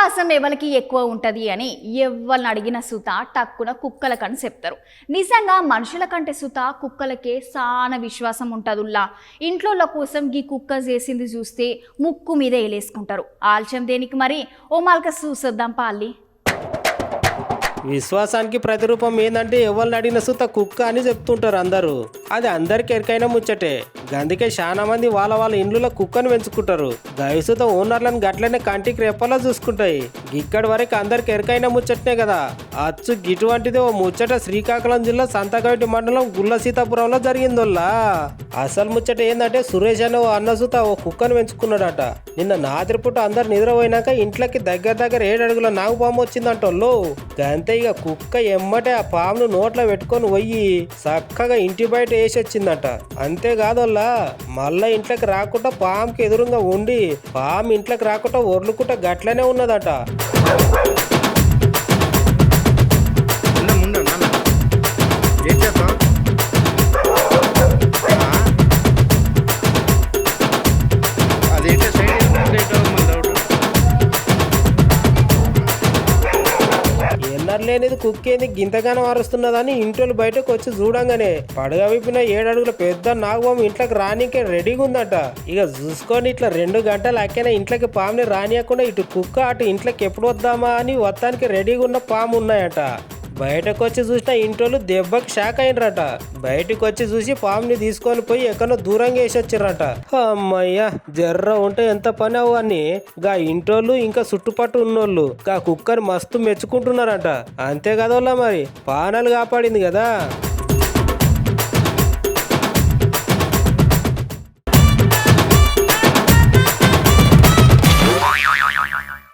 విశ్వాసం ఎవరికి ఎక్కువ ఉంటుంది అని ఎవరిని అడిగిన సుత టక్కున కుక్కల కని చెప్తారు. నిజంగా మనుషుల కంటే సుత కుక్కలకే చాలా విశ్వాసం ఉంటుందిలా. ఇంట్లో కోసం గీ కుక్క చేసింది చూస్తే ముక్కు మీద వేలేసుకుంటారు. ఆల్చం దేనికి మరి ఓ మాల్క చూసొద్దాం పాలి. విశ్వాసానికి ప్రతిరూపం ఏందంటే ఎవరిని అడిగిన సుత కుక్క అని చెప్తుంటారు అందరూ. అది అందరికి ఎరికైన ముచ్చటే. అందుకే చాలా మంది వాళ్ళ ఇండ్లలో కుక్కను పెంచుకుంటారు. గవిసుత ఓనర్లను గట్లనే కంటికి రెప్పలా చూసుకుంటాయి. ఇక్కడి వరకు అందరికి ఎరికైన ముచ్చటనే కదా. అచ్చు గిటువంటిది ఓ ముచ్చట శ్రీకాకుళం జిల్లా సంతకవిటి మండలం గుల్ల సీతాపురంలో జరిగిందోల్లా. అసలు ముచ్చట ఏంటంటే సురేష్ అనే ఓ అన్నసుత ఓ కుక్కను పెంచుకున్నాడట. నిన్న రాత్రిపూట అందరు నిద్రపోయినాక ఇంట్లోకి దగ్గర 7 అడుగుల నాగుపాము వచ్చిందంటోళ్ళు. అంతే ఇక కుక్క ఎమ్మటే ఆ పామును నోట్లో పెట్టుకొని పోయి చక్కగా ఇంటి బయట వేసి వచ్చిందట. అంతేకాదోల్లా మళ్ళా ఇంట్లోకి రాకుండా పాముకి ఎదురుగా ఉండి పాము ఇంట్లోకి రాకుండా ఒర్లుకుంటా గట్లనే ఉన్నదట. లేనిది కుక్కేంది గింతగానం అరుస్తున్నదని ఇంట్లో బయటకు వచ్చి చూడంగానే పడగ విప్పిన 7 అడుగుల పెద్ద నాగపాము ఇంట్లోకి రానికే రెడీగా ఉందట. ఇక చూసుకొని ఇట్లా 2 గంటలు అక్కనే ఇంట్లోకి పాముని రానియకుండా ఇటు కుక్క అటు ఇంట్లోకి ఎప్పుడు వద్దామా అని వత్తానికి రెడీగా ఉన్న పాము ఉన్నాయట. బయటకు వచ్చి చూసిన ఇంటోళ్ళు దెబ్బకి షాక్ అయినరట. బయటకు వచ్చి చూసి పాముని తీసుకొని పోయి ఎక్కడో దూరంగా వేసి వచ్చిర్రట. అమ్మయ్యా జర్ర ఉంటే ఎంత పని అవు అని గా ఇంటోళ్ళు ఇంకా చుట్టుపట్టు ఉన్నోళ్ళు గా కుక్కని మస్తు మెచ్చుకుంటున్నారట. అంతే కదోళ్ళ మరి పానాలు కాపాడింది కదా.